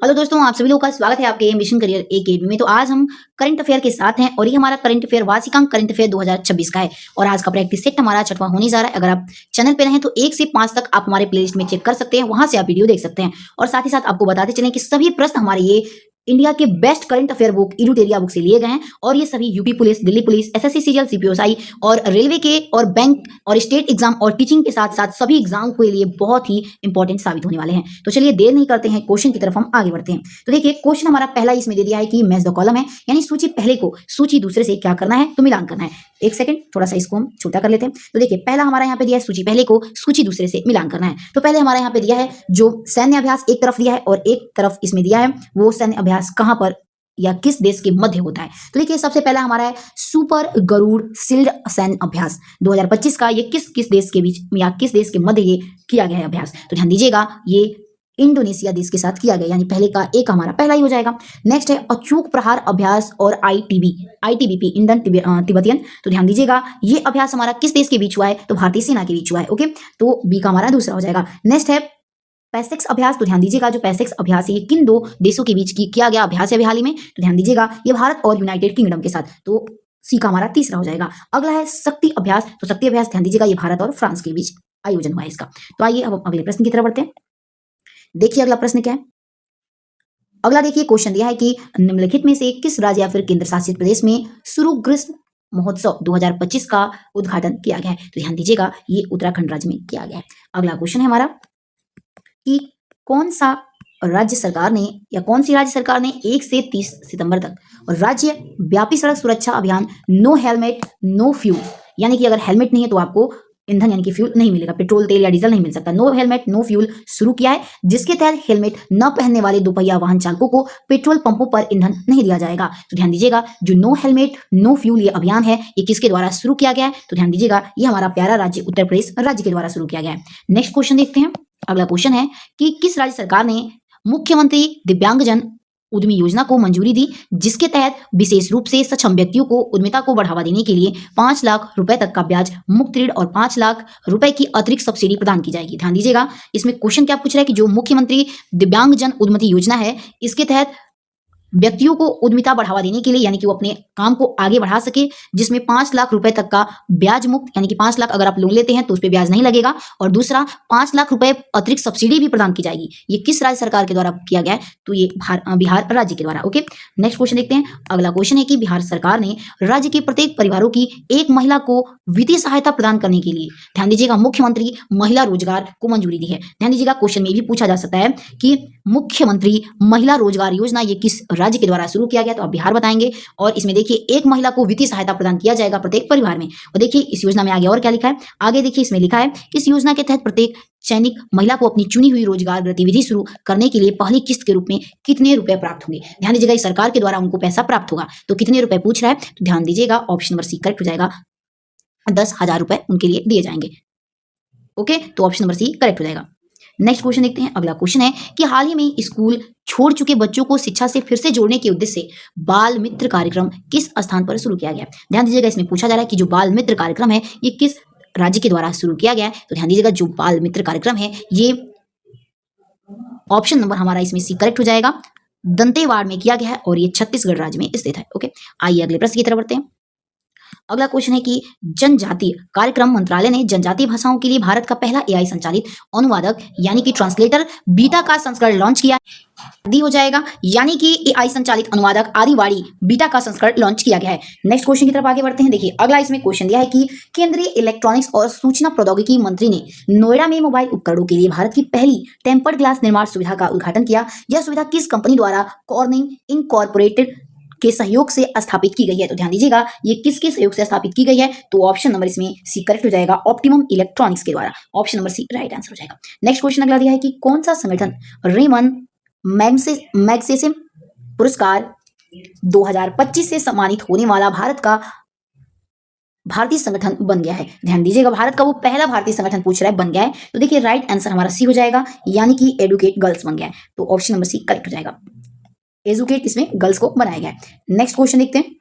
Hello दोस्तों, आप सभी लोगों का स्वागत है आपके मिशन करियर एकेडमी में। तो आज हम करंट अफेयर के साथ हैं और ये हमारा करंट अफेयर वार्षिकांक करंट अफेयर 2026 का है और आज का प्रैक्टिस सेट हमारा 6वां होने जा रहा है। अगर आप चैनल पे रहें तो 1 से 5 तक आप हमारे प्लेलिस्ट में चेक कर सकते हैं, वहां से आप वीडियो देख सकते हैं। और साथ ही साथ आपको बताते चलें कि सभी प्रश्न हमारे ये इंडिया के बेस्ट करंट अफेयर बुक इडुटेरिया बुक से लिए गए हैं और ये सभी UP police, Delhi police, SSC, CGL, CPO SI और रेलवे के और बैंक और स्टेट एग्जाम और टीचिंग के साथ साथ सभी एग्जाम के लिए बहुत ही इंपॉर्टेंट साबित होने वाले हैं। तो चलिए देर नहीं करते हैं, क्वेश्चन की तरफ हम आगे बढ़ते हैं। तो देखिए क्वेश्चन हमारा पहला इसमें दे दिया है कि मैच द कॉलम है, यानी सूची पहले को सूची दूसरे से क्या करना है, तो मिलान करना है। एक सेकंड, थोड़ा सा इसको हम छोटा कर लेते हैं। तो देखिए पहला हमारा यहाँ पे दिया है सूची पहले को सूची दूसरे से मिलान करना है। तो पहले हमारा यहाँ पे दिया है जो सैन्य अभ्यास एक तरफ दिया है और एक तरफ इसमें दिया है वो सैन्य अभ्यास कहां पर या किस देश के मध्य होता है। तो देखिए सबसे पहला हमारा है सुपर गरुड़ शील्ड सैन्य अभ्यास 2025 का। ये किस किस देश के बीच या किस देश के मध्य ये किया गया है अभ्यास, तो ध्यान दीजिएगा ये इंडोनेशिया देश के साथ किया गया, यानी पहले का एक हमारा पहला ही हो जाएगा। नेक्स्ट है अचूक प्रहार अभ्यास और आईटीबीपी इंडन तिब्बतियन। तो ध्यान दीजिएगा ये अभ्यास हमारा किस देश के बीच हुआ है, तो भारतीय सेना के बीच हुआ है। ओके, तो बी का हमारा दूसरा हो जाएगा। नेक्स्ट है पैसेक्स अभ्यास। तो ध्यान दीजिएगा जो पैसेक्स अभ्यास है ये किन दो देशों के बीच किया गया अभ्यास है हाल ही में, तो ध्यान दीजिएगा ये भारत और यूनाइटेड किंगडम के साथ। तो सी का हमारा तीसरा हो जाएगा। अगला है शक्ति अभ्यास। तो शक्ति अभ्यास ध्यान दीजिएगा ये भारत और फ्रांस के बीच आयोजन हुआ है इसका। तो आइए अब अगले प्रश्न की तरफ बढ़ते हैं। देखिए अगला प्रश्न क्या है। अगला देखिए क्वेश्चन दिया है कि निम्नलिखित में से किस राज्य या फिर केंद्र शासित प्रदेश में शुरू ग्रीष्म महोत्सव 2025 का उद्घाटन किया गया है, तो ध्यान दीजिएगा ये उत्तराखंड राज्य में किया गया है। अगला क्वेश्चन है हमारा कि कौन सा राज्य सरकार ने या कौन सी राज्य सरकार ने 1 से 30 सितंबर तक राज्य व्यापी सड़क सुरक्षा अभियान नो हेलमेट नो फ्यूल, यानी कि अगर हेलमेट नहीं है तो आपको ईंधन यानी कि फ्यूल नहीं मिलेगा, पेट्रोल तेल या डीजल नहीं मिल सकता, नो हेलमेट नो फ्यूल शुरू किया है, जिसके तहत हेलमेट न पहनने वाले दोपहिया वाहन चालकों को पेट्रोल पंपों पर ईंधन नहीं दिया जाएगा। तो ध्यान दीजिएगा जो नो हेलमेट नो फ्यूल ये अभियान है ये किसके द्वारा शुरू किया गया है, तो ध्यान दीजिएगा ये हमारा प्यारा राज्य उत्तर प्रदेश राज्य के द्वारा शुरू किया गया है। नेक्स्ट क्वेश्चन देखते हैं। अगला क्वेश्चन है कि किस राज्य सरकार ने मुख्यमंत्री दिव्यांगजन उद्यमी योजना को मंजूरी दी, जिसके तहत विशेष रूप से सक्षम व्यक्तियों को उद्यमिता को बढ़ावा देने के लिए 5 लाख रुपए तक का ब्याज मुक्त ऋण और 5 लाख रुपए की अतिरिक्त सब्सिडी प्रदान की जाएगी। ध्यान दीजिएगा इसमें क्वेश्चन क्या पूछ रहा है कि जो मुख्यमंत्री दिव्यांगजन उद्यमी योजना है इसके तहत व्यक्तियों को उद्यमिता बढ़ावा देने के लिए यानी कि वो अपने काम को आगे बढ़ा सके, जिसमें 5 लाख रुपए तक का ब्याज मुक्त यानी कि 5 लाख अगर आप लोन लेते हैं तो उस पर ब्याज नहीं लगेगा, और दूसरा 5 लाख रुपए अतिरिक्त सब्सिडी भी प्रदान की जाएगी। ये किस राज्य सरकार के द्वारा किया गया है, तो ये बिहार राज्य के द्वारा। ओके, नेक्स्ट क्वेश्चन देखते हैं। अगला क्वेश्चन है कि बिहार सरकार ने राज्य के प्रत्येक परिवारों की एक महिला को वित्तीय सहायता प्रदान करने के लिए ध्यान दीजिएगा मुख्यमंत्री महिला रोजगार को मंजूरी दी है। ध्यान दीजिएगा क्वेश्चन में भी पूछा जा सकता है कि मुख्यमंत्री महिला रोजगार योजना ये किस राज्य के द्वारा शुरू किया गया, तो आप बिहार बताएंगे। और इसमें देखिए एक महिला को वित्तीय सहायता प्रदान किया जाएगा प्रत्येक परिवार में। और देखिए इस योजना में आगे और क्या लिखा है, आगे देखिए इसमें लिखा है इस योजना के तहत प्रत्येक चयनित महिला को अपनी चुनी हुई रोजगार गतिविधि शुरू करने के लिए पहली किस्त के रूप में कितने रुपए प्राप्त होंगे। ध्यान दीजिएगा इस सरकार के द्वारा उनको पैसा प्राप्त होगा, तो कितने रुपए पूछ रहा है, तो ध्यान दीजिएगा ऑप्शन नंबर सी करेक्ट हो जाएगा, 10,000 रुपए उनके लिए दिए जाएंगे। ओके, तो ऑप्शन नंबर सी करेक्ट हो जाएगा। नेक्स्ट क्वेश्चन देखते हैं। अगला क्वेश्चन है कि हाल ही में स्कूल छोड़ चुके बच्चों को शिक्षा से फिर से जोड़ने के उद्देश्य से बाल मित्र कार्यक्रम किस स्थान पर शुरू किया गया। ध्यान दीजिएगा इसमें पूछा जा रहा है कि जो बाल मित्र कार्यक्रम है ये किस राज्य के द्वारा शुरू किया गया है, तो ध्यान दीजिएगा जो बाल मित्र कार्यक्रम है ये ऑप्शन नंबर हमारा इसमें सी करेक्ट हो जाएगा, दंतेवाड़ में किया गया है और ये छत्तीसगढ़ राज्य में स्थित है। ओके, आइए अगले प्रश्न की तरफ बढ़ते हैं। अगला क्वेश्चन है कि जनजातीय कार्यक्रम मंत्रालय ने जनजातीय भाषाओं के लिए भारत का पहला एआई संचालित अनुवादक यानी कि ट्रांसलेटर बीटा का संस्करण लॉन्च किया दी हो जाएगा, यानी कि एआई संचालित अनुवादक आदिवाड़ी बीटा का संस्करण लॉन्च किया गया है। नेक्स्ट क्वेश्चन की तरफ आगे बढ़ते हैं। देखिए अगला इसमें क्वेश्चन दिया है कि केंद्रीय इलेक्ट्रॉनिक्स और सूचना प्रौद्योगिकी मंत्री ने नोएडा में मोबाइल उपकरणों के लिए भारत की पहली टेम्पर्ड ग्लास निर्माण सुविधा का उद्घाटन किया। यह सुविधा किस कंपनी द्वारा कॉर्निंग इनकॉर्पोरेटेड के सहयोग से स्थापित की गई है, तो ध्यान दीजिएगा ये किसके सहयोग से स्थापित की गई है, तो ऑप्शन नंबर इसमें सी करेक्ट हो जाएगा, ऑप्टिमम इलेक्ट्रॉनिक्स के द्वारा। Option number C right answer हो जाएगा। नेक्स्ट क्वेश्चन अगला दिया है कि कौन सा संगठन रेमन मैग्सेसे पुरस्कार 2025 से सम्मानित होने वाला भारत का भारतीय संगठन बन गया है। ध्यान दीजिएगा भारत का वो पहला भारतीय संगठन पूछ रहा है बन गया है, तो देखिए राइट आंसर हमारा सी हो जाएगा, यानी कि एडुकेट गर्ल्स बन गया है, तो ऑप्शन नंबर सी करेक्ट हो जाएगा, एजुकेट इसमें गर्ल्स को बनाया गया है। नेक्स्ट क्वेश्चन देखते हैं।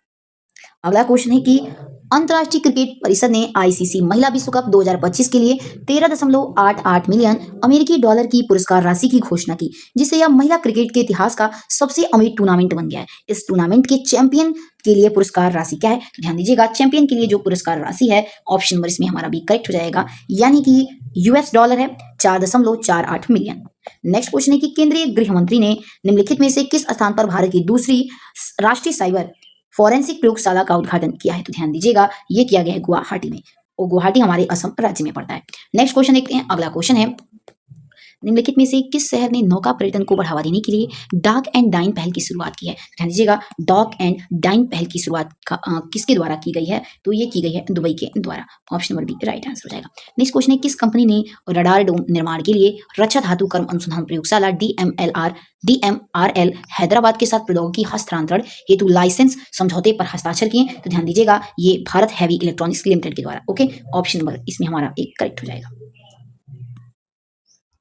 अगला क्वेश्चन है कि अंतर्राष्ट्रीय क्रिकेट परिषद ने आईसीसी महिला विश्व कप 2025 के लिए 13.88 मिलियन अमेरिकी डॉलर की पुरस्कार राशि की घोषणा की, जिससे यह महिला क्रिकेट के इतिहास का सबसे अमीर टूर्नामेंट बन गया है। इस टूर्नामेंट के चैंपियन के लिए पुरस्कार राशि क्या है, तो ध्यान दीजिएगा, चैंपियन के लिए जो पुरस्कार राशि है, ऑप्शन नंबर इसमें हमारा भी करेक्ट हो जाएगा, यानी कि यूएस डॉलर है 4.48 मिलियन। नेक्स्ट क्वेश्चन है कि केंद्रीय गृह मंत्री ने निम्नलिखित में से किस स्थान पर भारत की दूसरी राष्ट्रीय साइबर फॉरेंसिक प्रयोगशाला का उद्घाटन किया है, तो ध्यान दीजिएगा, ये किया गया है गुवाहाटी में, और गुवाहाटी हमारे असम राज्य में पड़ता है। नेक्स्ट क्वेश्चन देखते हैं। अगला क्वेश्चन है, निम्नलिखित में से किस शहर ने नौका पर्यटन को बढ़ावा देने के लिए डॉक एंड डाइन पहल की शुरुआत की है, ध्यान दीजिएगा, डॉक एंड डाइन पहल की शुरुआत किसके द्वारा की गई है, तो ये की गई है दुबई के द्वारा, option number B right answer हो जाएगा। नेक्स्ट क्वेश्चन है, किस कंपनी ने रडार डोम निर्माण के लिए रक्षा धातु कर्म अनुसंधान प्रयोगशाला DMRL हैदराबाद के साथ प्रौद्योगिकी हस्तांतरण हेतु लाइसेंस समझौते पर हस्ताक्षर किए, तो ध्यान दीजिएगा, ये भारत हैवी इलेक्ट्रॉनिक्स लिमिटेड के द्वारा। ओके, ऑप्शन नंबर इसमें हमारा एक करेक्ट हो जाएगा,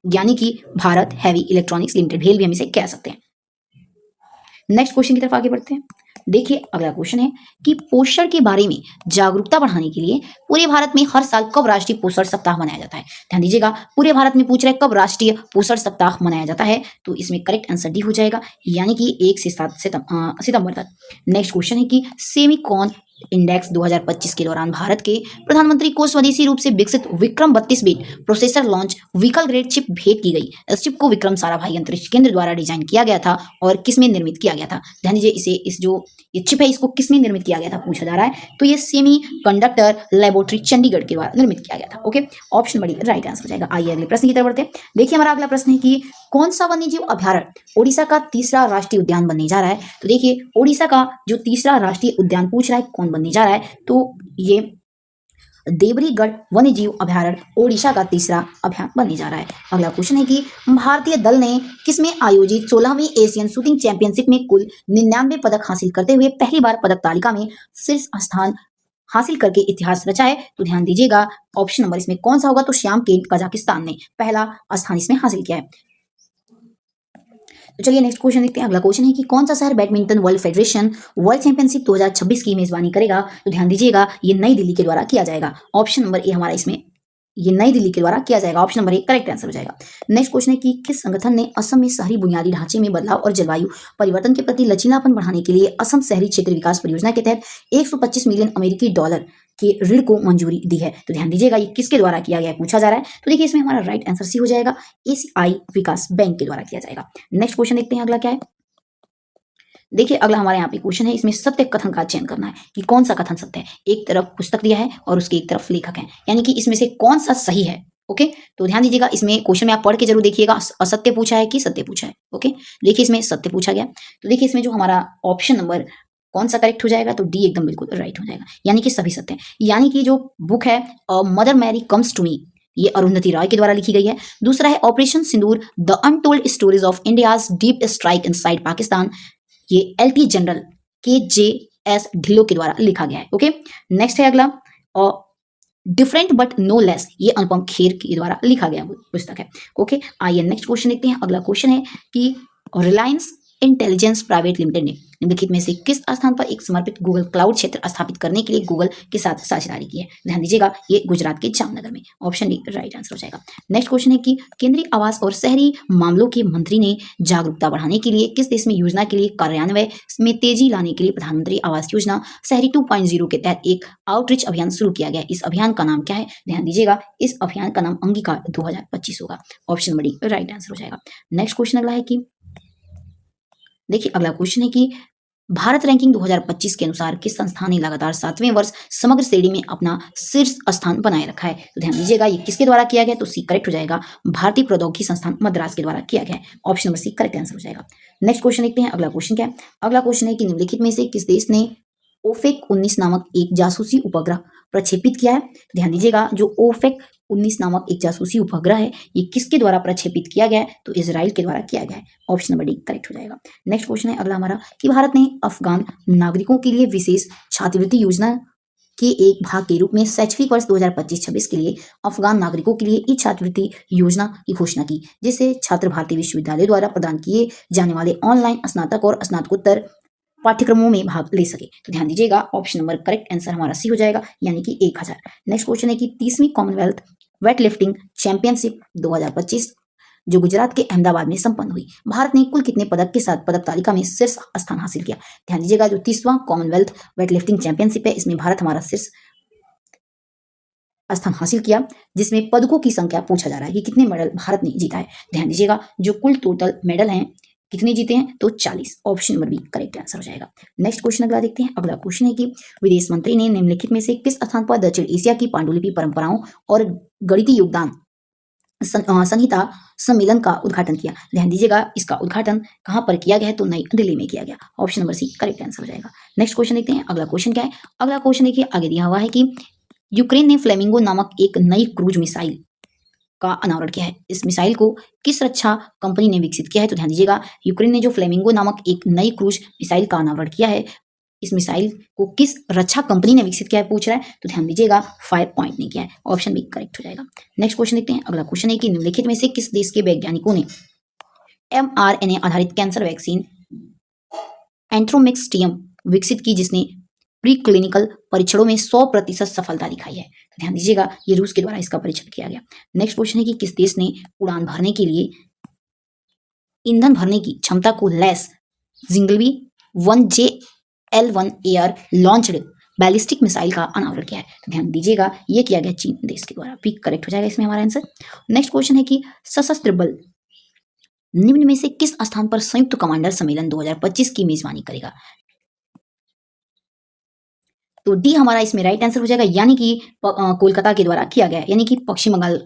यानी कि भारत हैवी इलेक्ट्रॉनिक्स लिमिटेड, भेल भी हम इसे कह सकते हैं। नेक्स्ट क्वेश्चन की तरफ आगे बढ़ते हैं। देखिए, अगला क्वेश्चन है कि पोषण के बारे में जागरूकता बढ़ाने के लिए पूरे भारत में हर साल कब राष्ट्रीय पोषण सप्ताह मनाया जाता है, ध्यान दीजिएगा, पूरे भारत में पूछ रहे कब राष्ट्रीय पोषण सप्ताह मनाया जाता है, तो इसमें करेक्ट आंसर डी हो जाएगा, यानी कि 1 से 7 सितंबर तक। नेक्स्ट क्वेश्चन है कि सेमीकॉन इंडेक्स 2025 के दौरान भारत के प्रधानमंत्री को स्वदेशी रूप से विकसित Vikram 32 bit processor launch vehicle grade chip भेंट की गई। इस चिप को विक्रम साराभाई अंतरिक्ष केंद्र द्वारा डिजाइन किया गया था और किसमें निर्मित किया गया था, ध्यान दीजिए, इस जो ये चिप है इसको किसमें निर्मित किया गया था पूछा जा रहा है, तो ये सेमी कंडक्टर लेबोरेटरी चंडीगढ़ के द्वारा निर्मित किया गया था। ओके, ऑप्शन बड़ी राइट आंसर हो जाएगा। आइए अगले प्रश्न की तरफ बढ़ते हैं। देखिए, हमारा अगला प्रश्न है कि कौन सा वन्यजीव अभ्यारण्य ओडिशा का तीसरा राष्ट्रीय उद्यान बनने जा रहा है, तो देखिए, ओडिशा का जो तीसरा राष्ट्रीय उद्यान पूछ रहा है कौन बनने जा रहा है, तो ये देवरीगढ़ वन्यजीव अभ्यारण्य ओडिशा का तीसरा अभ्यारण्य बनने जा रहा है। अगला क्वेश्चन है कि भारतीय दल ने किसमें आयोजित 16वीं एशियन शूटिंग चैंपियनशिप में कुल 99 पदक हासिल करते हुए पहली बार पदक तालिका में शीर्ष स्थान हासिल करके इतिहास रचा है, तो ध्यान दीजिएगा, ऑप्शन नंबर इसमें कौन सा होगा, तो श्याम केंट कजाकिस्तान ने पहला स्थान इसमें हासिल किया है। तो चलिए नेक्स्ट क्वेश्चन देखते हैं। अगला क्वेश्चन है कि कौन सा शहर badminton world federation world championship 2026 की मेजबानी करेगा, तो ध्यान दीजिएगा, ये नई दिल्ली के द्वारा किया जाएगा, ऑप्शन नंबर ए हमारा इसमें, ये नई दिल्ली के द्वारा किया जाएगा, ऑप्शन नंबर 1 करेक्ट आंसर हो जाएगा। नेक्स्ट क्वेश्चन है कि किस संगठन ने असम में शहरी बुनियादी ढांचे में बदलाव और जलवायु परिवर्तन के प्रति लचीलापन बढ़ाने के लिए असम शहरी क्षेत्र विकास परियोजना के तहत 125 मिलियन अमेरिकी डॉलर के ऋण को मंजूरी दी है, तो ध्यान दीजिएगा, ये किसके द्वारा किया गया है पूछा जा रहा है, तो देखिए इसमें हमारा राइट आंसर सी हो जाएगा, एशियाई विकास बैंक के द्वारा किया जाएगा। नेक्स्ट क्वेश्चन देखते हैं अगला क्या है। देखिए, अगला हमारे यहाँ पे क्वेश्चन है, इसमें सत्य कथन का चयन करना है कि कौन सा कथन सत्य है। एक तरफ पुस्तक दिया है और उसके एक तरफ लेखक है, यानी कि इसमें से कौन सा सही है। ओके, तो ध्यान दीजिएगा, इसमें क्वेश्चन में आप पढ़ के जरूर देखिएगा, असत्य पूछा है कि सत्य पूछा है। ओके, देखिए इसमें सत्य पूछा गया, तो देखिए इसमें जो हमारा ऑप्शन नंबर कौन सा करेक्ट हो जाएगा, तो डी एकदम बिल्कुल राइट हो जाएगा, यानी कि सभी सत्य है। यानी कि जो बुक है Mother Mary comes to me, ये अरुंधति रॉय के द्वारा लिखी गई है। दूसरा है operation Sindoor the untold stories of India's deep strike inside Pakistan, ये LT जनरल KJS ढिल्लो के द्वारा लिखा गया है। ओके, नेक्स्ट है अगला डिफरेंट बट नो लेस, ये अनुपम खेर के द्वारा लिखा गया पुस्तक है। ओके, आइए नेक्स्ट क्वेश्चन देखते हैं। अगला क्वेश्चन है कि रिलायंस इंटेलिजेंस प्राइवेट लिमिटेड ने निम्नलिखित में से किस स्थान पर एक समर्पित गूगल क्लाउड क्षेत्र स्थापित करने के लिए गूगल के साथ साझेदारी की है, ध्यान दीजिएगा, ये गुजरात के जामनगर में, ऑप्शन डी राइट आंसर हो जाएगा। नेक्स्ट क्वेश्चन है कि केंद्रीय आवास और शहरी मामलों के मंत्री ने जागरूकता बढ़ाने के लिए किस देश में योजना के लिए कार्यान्वयन में तेजी लाने के लिए प्रधानमंत्री आवास योजना शहरी 2.0 के तहत एक आउटरीच अभियान शुरू किया गया। इस अभियान का नाम क्या है, ध्यान दीजिएगा, इस अभियान का नाम अंगीकार 2025 होगा, ऑप्शन डी राइट आंसर हो जाएगा। नेक्स्ट क्वेश्चन अगला है कि देखिए, अगला क्वेश्चन है कि भारत रैंकिंग 2025 के अनुसार किस संस्थान ने लगातार 7वें वर्ष समग्र श्रेणी में अपना शीर्ष स्थान बनाए रखा है, तो ध्यान दीजिएगा, ये किसके द्वारा किया गया, तो सी करेक्ट हो जाएगा, भारतीय प्रौद्योगिकी संस्थान मद्रास के द्वारा किया गया है, option number C correct answer हो जाएगा। नेक्स्ट क्वेश्चन देखते हैं। अगला क्वेश्चन क्या है। अगला क्वेश्चन है कि निम्नलिखित में से किस देश ने ओफेक 19 नामक एक जासूसी उपग्रह प्रक्षेपित किया है, ध्यान दीजिएगा, जो ओफेक 19 नामक एक जासूसी उपग्रह है, ये किसके द्वारा प्रक्षेपित किया गया है, तो इजराइल के द्वारा किया गया है, ऑप्शन नंबर डी करेक्ट हो जाएगा। नेक्स्ट क्वेश्चन है अगला हमारा कि भारत ने अफगान नागरिकों के लिए विशेष छात्रवृत्ति योजना के एक भाग के रूप में शैक्षणिक वर्ष 2025-26 के लिए अफगान नागरिकों के लिए इस छात्रवृत्ति योजना की घोषणा की, जिससे छात्र भारतीय विश्वविद्यालय द्वारा प्रदान किए जाने वाले ऑनलाइन स्नातक और स्नातकोत्तर पाठ्यक्रमों में भाग ले सके। तो ध्यान दीजिएगा ऑप्शन नंबर करेक्ट आंसर हमारा सी हो जाएगा, यानी कि 1000। नेक्स्ट क्वेश्चन है कि 30वीं कॉमनवेल्थ वेट लिफ्टिंग चैंपियनशिप 2025 जो गुजरात के अहमदाबाद में संपन्न हुई, भारत ने कुल कितने पदक के साथ पदक तालिका में शीर्ष स्थान हासिल किया। ध्यान दीजिएगा जो 30वां कॉमनवेल्थ वेट लिफ्टिंग चैंपियनशिप है, इसमें भारत हमारा शीर्ष स्थान हासिल किया, जिसमें पदकों की संख्या पूछा जा रहा है कि कितने मेडल भारत ने जीता है। ध्यान दीजिएगा जो कुल टोटल मेडल हैं कितने जीते हैं, तो 40। Option number B correct answer हो जाएगा। नेक्स्ट क्वेश्चन अगला देखते हैं। अगला क्वेश्चन है कि विदेश मंत्री ने निम्नलिखित में से किस स्थान पर दक्षिण एशिया की पांडुलिपि परंपराओं और गणितीय योगदान संहिता सम्मेलन का उद्घाटन किया। ध्यान दीजिएगा इसका उद्घाटन कहां पर किया गया है, तो नई दिल्ली में किया गया। Option number C correct answer हो जाएगा। नेक्स्ट क्वेश्चन देखते हैं। अगला क्वेश्चन क्या है। अगला क्वेश्चन देखिए आगे दिया हुआ है कि यूक्रेन ने फ्लेमिंगो नामक एक नई क्रूज मिसाइल का अनावरण किया है। इस मिसाइल को किस रक्षा कंपनी ने विकसित किया है, तो ध्यान दीजिएगा यूक्रेन ने जो फ्लेमिंगो नामक एक नई क्रूज मिसाइल का अनावरण किया है, इस मिसाइल को किस रक्षा कंपनी ने विकसित किया है पूछ रहा है, तो ध्यान दीजिएगा 5 पॉइंट नहीं किया है। ऑप्शन बी करेक्ट हो जाएगा। नेक्स्ट क्वेश्चन देखते हैं। अगला क्वेश्चन है कि निम्नलिखित में से किस देश के वैज्ञानिकों ने mRNA आधारित कैंसर वैक्सीन एंथ्रोमिक्सटियम विकसित की, जिसने प्री क्लिनिकल परीक्षणों में 100% सफलता दिखाई है। तो ध्यान दीजिएगा ये रूस के द्वारा इसका परीक्षण किया गया। नेक्स्ट क्वेश्चन है कि किस देश ने उड़ान भरने के लिए ईंधन भरने की क्षमता को lace जिंगलवी 1JL1 air launched ballistic missile का अनावरण किया है। तो ध्यान दीजिएगा ये किया गया चीन देश के द्वारा। पी करेक्ट हो जाएगा इसमें हमारा आंसर। नेक्स्ट क्वेश्चन है कि सशस्त्र बल निम्न में से किस स्थान पर संयुक्त कमांडर सम्मेलन 2025 की मेजबानी करेगा। तो डी हमारा इसमें राइट आंसर हो जाएगा, यानी कि कोलकाता के द्वारा किया गया, यानी कि पश्चिम बंगाल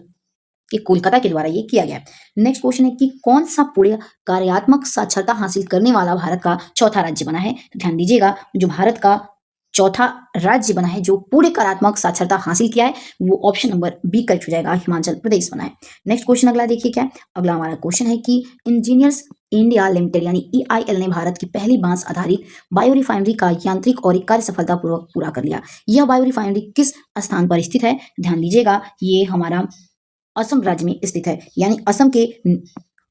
के कोलकाता के द्वारा ये किया गया। नेक्स्ट क्वेश्चन है कि कौन सा पूर्ण कार्यात्मक साक्षरता हासिल करने वाला भारत का चौथा राज्य बना है। तो ध्यान दीजिएगा जो भारत का चौथा राज्य बना है जो पूर्ण कार्यात्मक साक्षरता हासिल किया है, वो ऑप्शन नंबर बी करेक्ट हो जाएगा, हिमाचल प्रदेश बना है। नेक्स्ट क्वेश्चन अगला देखिए क्या है। अगला हमारा क्वेश्चन है कि इंजीनियर्स इंडिया लिमिटेड यानी EIL ने भारत की पहली बांस आधारित बायो रिफाइनरी का यांत्रिक और कार्य सफलतापूर्वक पूरा कर लिया। यह बायो रिफाइनरी किस स्थान पर स्थित है। ध्यान दीजिएगा ये हमारा असम राज्य में स्थित है, यानी असम के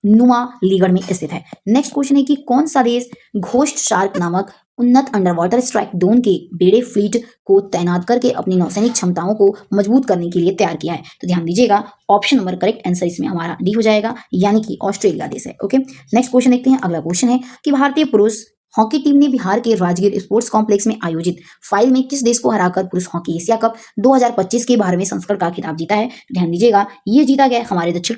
नुमालीगढ़ में स्थित है। नेक्स्ट क्वेश्चन है कि कौन सा देश घोस्ट शार्क नामक उन्नत अंडर वाटर स्ट्राइक ड्रोन के बेड़े फ्लीट को तैनात करके अपनी नौसैनिक क्षमताओं को मजबूत करने के लिए तैयार किया है। तो ध्यान दीजिएगा ऑप्शन नंबर करेक्ट आंसर इसमें हमारा डी हो जाएगा, यानी कि ऑस्ट्रेलिया देश है। ओके नेक्स्ट क्वेश्चन देखते हैं। अगला क्वेश्चन है कि भारतीय पुरुष हॉकी टीम ने बिहार के राजगीर स्पोर्ट्स कॉम्प्लेक्स में आयोजित फाइल में किस देश को हराकर पुरुष हॉकी एशिया कप 2025 के 12वें संस्करण का खिताब जीता है। ध्यान दीजिएगा ये जीता गया हमारे दक्षिण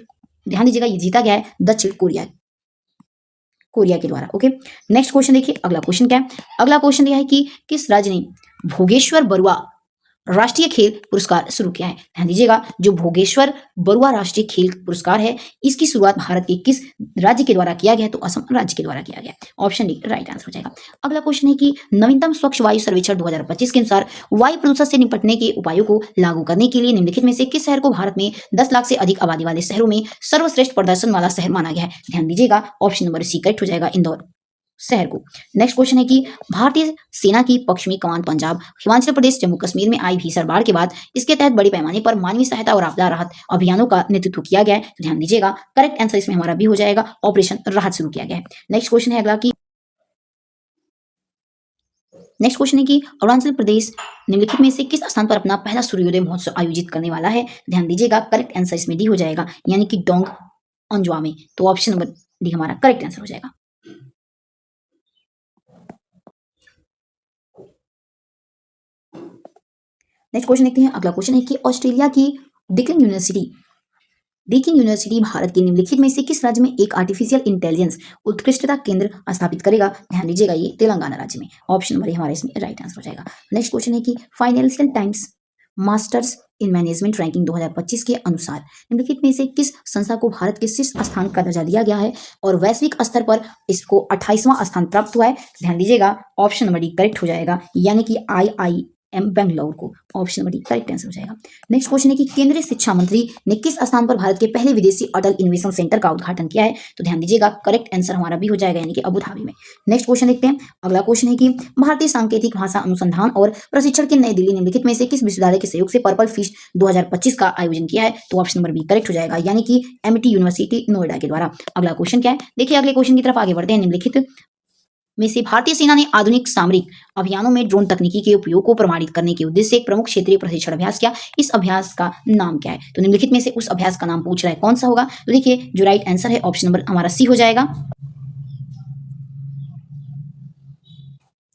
कोरिया के द्वारा। ओके नेक्स्ट क्वेश्चन देखिए। अगला क्वेश्चन क्या है। अगला क्वेश्चन यह है कि किस राज्य ने भोगेश्वर बरुआ राष्ट्रीय खेल पुरस्कार शुरू किया है। ध्यान दीजिएगा जो भोगेश्वर बरुआ राष्ट्रीय खेल पुरस्कार है, इसकी शुरुआत भारत के किस राज्य के द्वारा किया गया है, तो असम राज्य के द्वारा किया गया। ऑप्शन डी राइट आंसर हो जाएगा। अगला क्वेश्चन है कि नवीनतम स्वच्छ वायु सर्वेक्षण 2025 के अनुसार वायु प्रदूषण से निपटने के उपायों को लागू करने के लिए निम्नलिखित में से किस शहर को भारत में 10 लाख से अधिक आबादी वाले शहरों में सर्वश्रेष्ठ प्रदर्शन वाला शहर माना गया है। ध्यान दीजिएगा ऑप्शन नंबर सी करेक्ट हो जाएगा, इंदौर शहर को। नेक्स्ट क्वेश्चन है कि भारतीय सेना की पश्चिमी कमान पंजाब, हिमाचल प्रदेश, जम्मू कश्मीर में आई भीषण बाढ़ के बाद इसके तहत बड़ी पैमाने पर मानवीय सहायता और आपदा राहत अभियानों का नेतृत्व किया गया है। तो ध्यान दीजिएगा करेक्ट आंसर इसमें हमारा भी हो जाएगा, ऑपरेशन राहत शुरू किया गया है। नेक्स्ट क्वेश्चन है कि अरुणाचल प्रदेश निम्नलिखित में से किस स्थान पर अपना पहला सूर्योदय महोत्सव आयोजित करने वाला है। ध्यान दीजिएगा करेक्ट आंसर इसमें डी हो जाएगा, यानी कि डोंग अंजवा में। तो ऑप्शन नंबर डी हमारा करेक्ट आंसर हो जाएगा। नेक्स्ट क्वेश्चन देखते हैं। अगला क्वेश्चन है कि ऑस्ट्रेलिया की डिकिंग यूनिवर्सिटी भारत के निम्नलिखित में से किस राज्य में एक आर्टिफिशियल इंटेलिजेंस उत्कृष्टता केंद्र स्थापित करेगा। ध्यान दीजिएगा ये तेलंगाना राज्य में। ऑप्शन नंबर हमारा इसमें राइट आंसर हो जाएगा। नेक्स्ट क्वेश्चन है कि financial times masters in management ranking 2025 के अनुसार निम्नलिखित में से किस संस्था को भारत के शीर्ष स्थान का दर्जा दिया गया है और वैश्विक स्तर पर इसको 28वां स्थान प्राप्त हुआ है। ध्यान दीजिएगा ऑप्शन नंबर डी करेक्ट हो जाएगा, यानी कि IIM बेंगलुरु को। Option number D correct answer हो जाएगा। नेक्स्ट क्वेश्चन है कि केंद्रीय शिक्षा मंत्री ने किस स्थान पर भारत के पहले विदेशी अटल इनोवेशन सेंटर का उद्घाटन किया है। तो ध्यान दीजिएगा करेक्ट आंसर हमारा भी हो जाएगा, यानी कि अबू धाबी में। नेक्स्ट क्वेश्चन देखते हैं। अगला क्वेश्चन है कि भारतीय सांकेतिक भाषा अनुसंधान और प्रशिक्षण के नई दिल्ली निम्नलिखित में से किस विश्वविद्यालय के सहयोग से पर्पल फिश 2025 का आयोजन किया है। तो ऑप्शन नंबर बी करेक्ट हो जाएगा, यानी कि MIT यूनिवर्सिटी नोएडा के द्वारा। अगला क्वेश्चन क्या है देखिए। अगले क्वेश्चन की तरफ आगे बढ़ते हैं। निम्नलिखित में से भारतीय सेना ने आधुनिक सामरिक अभियानों में ड्रोन तकनीकी के उपयोग को प्रमाणित करने के उद्देश्य से एक प्रमुख क्षेत्रीय प्रशिक्षण अभ्यास किया। इस अभ्यास का नाम क्या है? तो निम्नलिखित में से उस अभ्यास का नाम पूछ रहा है, कौन सा होगा? तो देखिए जो राइट आंसर है ऑप्शन नंबर हमारा सी हो जाएगा,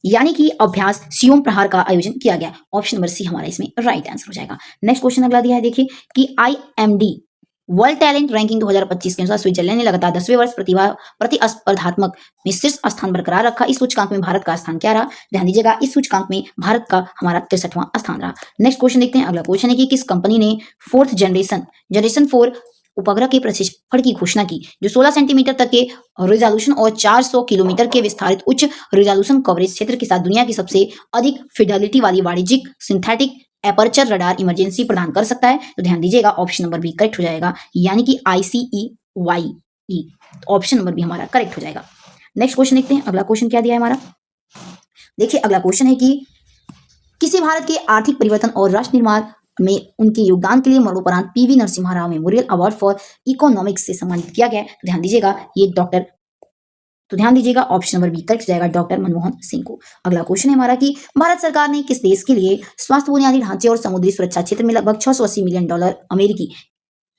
यानी कि अभ्यास सियोम प्रहार का आयोजन किया गया। ऑप्शन नंबर सी हमारा इसमें राइट आंसर हो जाएगा। नेक्स्ट क्वेश्चन अगला दिया है, देखिए कि IMD वर्ल्ड टैलेंट रैंकिंग 2025 के अनुसार स्विट्जरलैंड ने लगातार 10वें वर्ष प्रतिस्पर्धात्मक में शीर्ष स्थान बरकरार रखा। इस सूचकांक में भारत का स्थान क्या रहा? ध्यान दीजिएगा, इस सूचकांक में भारत का हमारा 63वां स्थान रहा। नेक्स्ट क्वेश्चन देखते हैं। अगला क्वेश्चन है कि किस कंपनी ने फोर्थ जनरेशन 4 उपग्रह के प्रक्षेपण की घोषणा की, जो 16 सेंटीमीटर तक के रिजोल्यूशन और 400 किलोमीटर के विस्तारित उच्च रिजोल्यूशन कवरेज क्षेत्र के साथ दुनिया की सबसे अधिक फिडेलिटी वाली वाणिज्यिक सिंथेटिक एपर्चर रडार इमरजेंसी प्रदान कर सकता है? तो ध्यान दीजिएगा, ऑप्शन नंबर भी करेक्ट हो जाएगा, यानी कि ICEYE। ऑप्शन नंबर भी हमारा करेक्ट हो जाएगा। नेक्स्ट क्वेश्चन देखते हैं। अगला क्वेश्चन क्या दिया है हमारा, देखिए अगला क्वेश्चन है कि किसे भारत के आर्थिक परिवर्तन और राष्ट्र निर्माण में उनके योगदान के लिए मरणोपरांत PV Narasimha Rao memorial award for economics से सम्मानित किया गया है? तो ध्यान दीजिएगा, ये ऑप्शन नंबर बी करेक्ट हो जाएगा, डॉक्टर मनमोहन सिंह को। अगला क्वेश्चन है हमारा कि भारत सरकार ने किस देश के लिए स्वास्थ्य बुनियादी ढांचे और समुद्री सुरक्षा क्षेत्र में लगभग 680 मिलियन अमेरिकी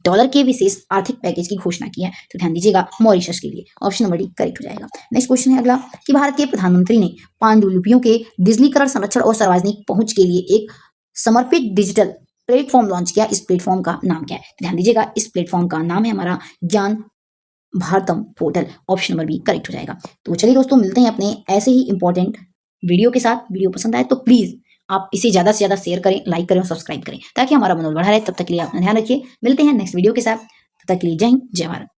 डॉलर के विशेष आर्थिक पैकेज की घोषणा की है? तो ध्यान दीजिएगा, मॉरिशस के लिए। ऑप्शन नंबर डी करेक्ट हो जाएगा। नेक्स्ट क्वेश्चन है अगला कि भारत के प्रधानमंत्री ने पांडुलिपियों के डिजिटलीकरण, संरक्षण और सार्वजनिक पहुंच के लिए एक समर्पित डिजिटल प्लेटफॉर्म लॉन्च किया। इस प्लेटफॉर्म का नाम क्या है? ध्यान दीजिएगा, इस प्लेटफॉर्म का नाम है हमारा Gyan Bharatam portal. Option number B correct हो जाएगा। तो चलिए दोस्तों, मिलते हैं अपने ऐसे ही इंपॉर्टेंट वीडियो के साथ। वीडियो पसंद आए तो प्लीज आप इसे ज्यादा से ज्यादा शेयर करें, लाइक करें और सब्सक्राइब करें, ताकि हमारा मनोबल बढ़ा रहे। तब तक के लिए अपना ध्यान रखिए। मिलते हैं नेक्स्ट वीडियो के साथ, तब तक के लिए जय हिंद, जय भारत।